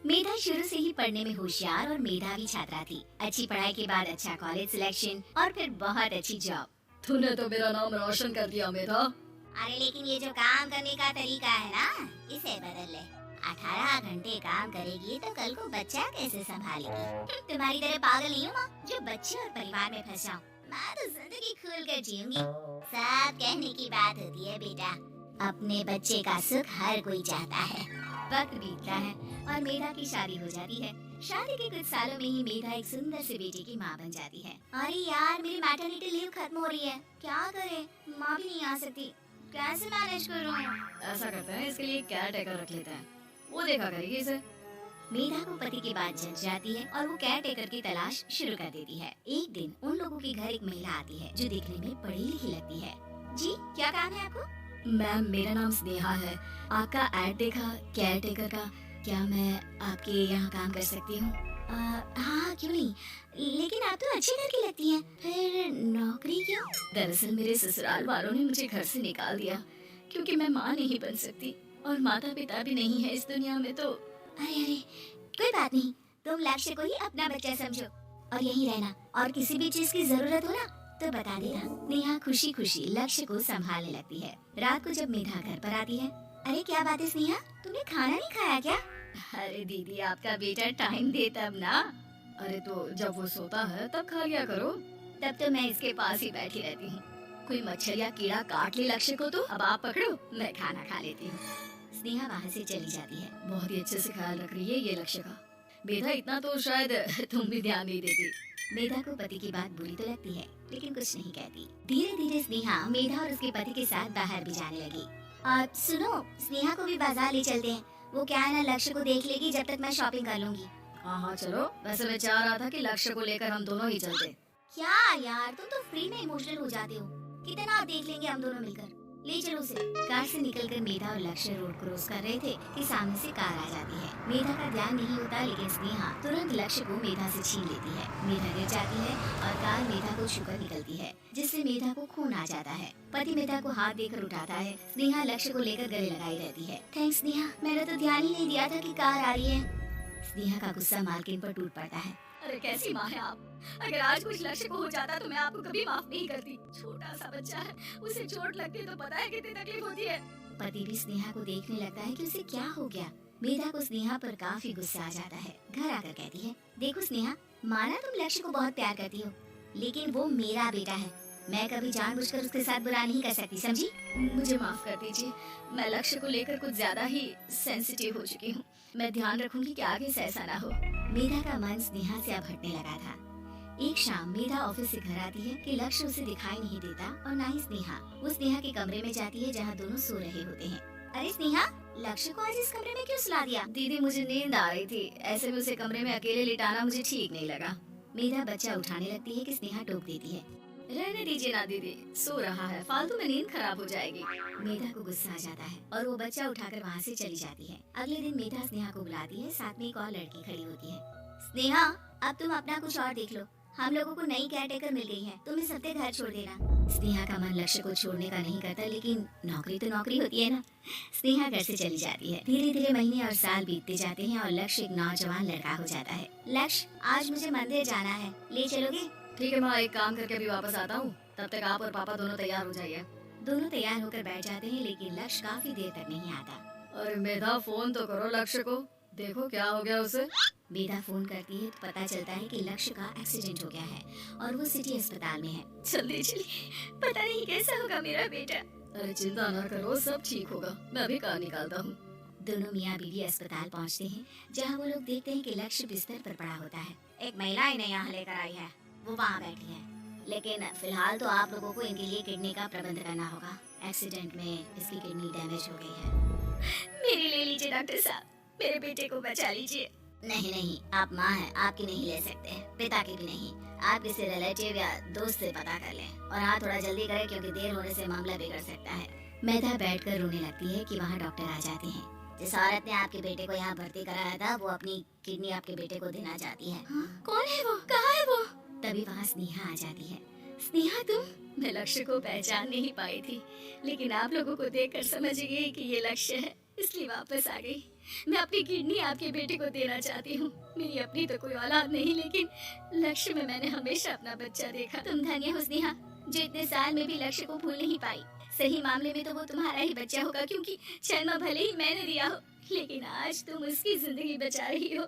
मेधा शुरू से ही पढ़ने में होशियार और मेधावी छात्रा थी। अच्छी पढ़ाई के बाद अच्छा कॉलेज सिलेक्शन और फिर बहुत अच्छी जॉब। तूने तो मेरा नाम रोशन कर दिया मेधा। अरे लेकिन ये जो काम करने का तरीका है ना, इसे बदल ले। 18 घंटे काम करेगी तो कल को बच्चा कैसे संभालेगी? तुम्हारी तरह पागल नहीं हूँ माँ, जो बच्चे और परिवार में फंस जाऊँ। मैं तो जिंदगी खुल कर जीऊंगी। सब कहने की बात होती है बेटा, अपने बच्चे का सुख हर कोई चाहता है। वक्त बीतता है और मेधा की शादी हो जाती है। शादी के कुछ सालों में ही मेधा एक सुंदर से बेटे की माँ बन जाती है। अरे यार, मेरी मैटरनिटी लीव खत्म हो रही है, क्या करें? माँ भी नहीं आ सकती, कैसे मैनेज करूँ? ऐसा करते हैं, इसके लिए केयर टेकर रख लेते हैं, वो देखा करेगी इसे। मेधा को पति की बात जच जाती है और वो केयर टेकर की तलाश शुरू कर देती है। एक दिन उन लोगों के घर एक महिला आती है जो दिखने में पढ़ी लिखी लगती है। जी, क्या काम है आपको? मैम, मेरा नाम स्नेहा है। आपका ऐड देखा केयर टेकर का, क्या मैं आपके यहाँ काम कर सकती हूँ? हाँ, क्यों नहीं, लेकिन आप तो अच्छे घर की लगती हैं, फिर नौकरी क्यों? दरअसल मेरे ससुराल वालों ने मुझे घर से निकाल दिया क्योंकि मैं माँ नहीं बन सकती और माता पिता भी नहीं है इस दुनिया में। तो अरे कोई बात नहीं, तुम लक्ष्य को ही अपना बच्चा समझो और यहीं रहना, और किसी भी चीज की जरूरत हो ना तो बता देना। नेहा खुशी खुशी लक्ष्य को संभालने लगती है। रात को जब मेधा घर पर आती है, अरे क्या बात है स्नेहा, तुमने खाना नहीं खाया क्या? अरे दीदी, आपका बेटा टाइम दे तब ना। अरे तो जब वो सोता है तब खा लिया करो। तब तो मैं इसके पास ही बैठी रहती हूँ। कोई मच्छर या कीड़ा काट ले लक्ष्य को तो अब आप पकड़ो, मैं खाना खा लेती हूँ। स्नेहा वहाँ से चली जाती है। बहुत ही अच्छे से ख्याल रख रही है ये लक्ष्य का। मेधा, इतना तो शायद तुम भी ध्यान नहीं देती। मेधा को पति की बात बुरी तो लगती है लेकिन कुछ नहीं कहती। धीरे धीरे स्नेहा मेधा और उसके पति के साथ बाहर भी जाने लगी। सुनो, स्नेहा को भी बाजार ले चलते हैं, वो क्या है ना लक्ष्य को देख लेगी जब तक मैं शॉपिंग कर लूंगी। हाँ हाँ चलो, वैसे मैं चाह रहा था कि लक्ष्य को लेकर हम दोनों ही चलते। क्या यार, तुम तो फ्री में इमोशनल हो जाते हो, कितना देख लेंगे हम दोनों मिलकर, ले चलो उसे। कार से निकलकर मेधा और लक्ष्य रोड क्रॉस कर रहे थे कि सामने से कार आ जाती है। मेधा का ध्यान नहीं होता लेकिन स्नेहा तुरंत लक्ष्य को मेधा से छीन लेती है। मेधा गिर जाती है और कार मेधा को छूकर निकलती है, जिससे मेधा को खून आ जाता है। पति मेधा को हाथ देकर उठाता है। स्नेहा लक्ष्य को लेकर गले लगाई रहती है। थैंक्स स्नेहा, मैंने तो ध्यान ही नहीं दिया था कि कार आ रही है। स्नेहा का गुस्सा मालकिन पर टूट पड़ता है। अरे कैसी माँ है आप, अगर आज कुछ लक्ष्य को हो जाता तो मैं आपको कभी माफ नहीं करती। छोटा सा बच्चा है, उसे चोट लगती तो पता है कितनी तकलीफ होती है। पति भी स्नेहा को देखने लगता है कि उसे क्या हो गया। मेधा को स्नेहा पर काफी गुस्सा आ जाता है। घर आकर कहती है, देखो स्नेहा, माना तुम लक्ष्य को बहुत प्यार करती हो, लेकिन वो मेरा बेटा है, मैं कभी जानबूझकर उसके साथ बुरा नहीं कर सकती, समझी? मुझे माफ कर दीजिए, मैं लक्ष्य को लेकर कुछ ज्यादा ही सेंसिटिव हो चुकी हूँ। मैं ध्यान रखूंगी कि आगे से ऐसा ना हो। मेधा का मन स्नेहा से अब हटने लगा था। एक शाम मेधा ऑफिस से घर आती है कि लक्ष्य उसे दिखाई नहीं देता और ना ही स्नेहा। वो स्नेहा के कमरे में जाती है जहाँ दोनों सो रहे होते हैं। अरे स्नेहा, लक्ष्य को आज इस कमरे में क्यों सुला दिया? दीदी, मुझे नींद आ रही थी, ऐसे में उसे कमरे में अकेले लिटाना मुझे ठीक नहीं लगा। मेधा बच्चा उठाने लगती है कि स्नेहा टोक देती है। रहने दीजिए ना दीदी, सो रहा है, फालतू में नींद खराब हो जाएगी। मेधा को गुस्सा आ जाता है और वो बच्चा उठाकर वहाँ से चली जाती है। अगले दिन मेधा स्नेहा को बुलाती है, साथ में एक और लड़की खड़ी होती है। स्नेहा, अब तुम अपना कुछ और देख लो, हम लोगों को नई केयर टेकर मिल गई है, तुम इस हफ्ते घर छोड़ देना। स्नेहा का मन लक्ष्य को छोड़ने का नहीं करता, लेकिन नौकरी तो नौकरी होती है ना। स्नेहा घर से चली जाती है। धीरे धीरे महीने और साल बीतते जाते हैं और लक्ष्य एक नौजवान लड़का हो जाता है। लक्ष्य, आज मुझे मंदिर जाना है, ले चलोगे? ठीक है माँ, एक काम करके अभी वापस आता हूँ, तब तक आप और पापा दोनों तैयार हो जाइए। दोनों तैयार होकर बैठ जाते हैं लेकिन लक्ष्य काफी देर तक नहीं आता। अरे मेधा, फोन तो करो लक्ष्य को, देखो क्या हो गया उसे। मेधा फोन करती है तो पता चलता है कि लक्ष्य का एक्सीडेंट हो गया है और वो सिटी अस्पताल में है। जल्दी चलिए, पता नहीं कैसा होगा मेरा बेटा। अरे चिंता ना करो, सब ठीक होगा, मैं अभी कार निकालता हूँ। दोनों मियाँ बीवी अस्पताल पहुँचते हैं जहाँ वो लोग देखते हैं कि लक्ष्य बिस्तर पर पड़ा होता है। एक महिला इन्हें यहाँ लेकर आई है, वो वहाँ बैठी है, लेकिन फिलहाल तो आप लोगों को इनके लिए किडनी का प्रबंध करना होगा। एक्सीडेंट में इसकी किडनी डैमेज हो गई है। मेरी ले लीजिए डॉक्टर साहब, मेरे बेटे को बचा लीजिए। नहीं नहीं, आप माँ हैं, आपकी नहीं ले सकते, पिता की भी नहीं। आप किसी रिलेटिव या दोस्त से पता कर लें और हाँ, थोड़ा जल्दी करें क्योंकि देर होने से मामला बिगड़ सकता है। मेधा बैठकर रोने लगती है कि वहाँ डॉक्टर आ जाते हैं। जिस औरत ने आपके बेटे को यहाँ भर्ती कराया था वो अपनी किडनी आपके बेटे को देना चाहती है। कौन है वो, कहाँ है वो? तभी वहाँ स्नेहा आ जाती है। स्नेहा तुम? मैं लक्ष्य को पहचान नहीं पाई थी, लेकिन आप लोगों को देखकर समझ गई कि ये लक्ष्य है, इसलिए वापस आ गई। मैं अपनी किडनी आपके बेटे को देना चाहती हूँ। मेरी अपनी तो कोई औलाद नहीं, लेकिन लक्ष्य में मैंने हमेशा अपना बच्चा देखा। तुम धन्य हो स्नेहा, जो इतने साल में भी लक्ष्य को भूल नहीं पाई। सही मामले में तो वो तुम्हारा ही बच्चा होगा, क्योंकि जन्म भले ही मैंने दिया हो, लेकिन आज तुम उसकी जिंदगी बचा रही हो।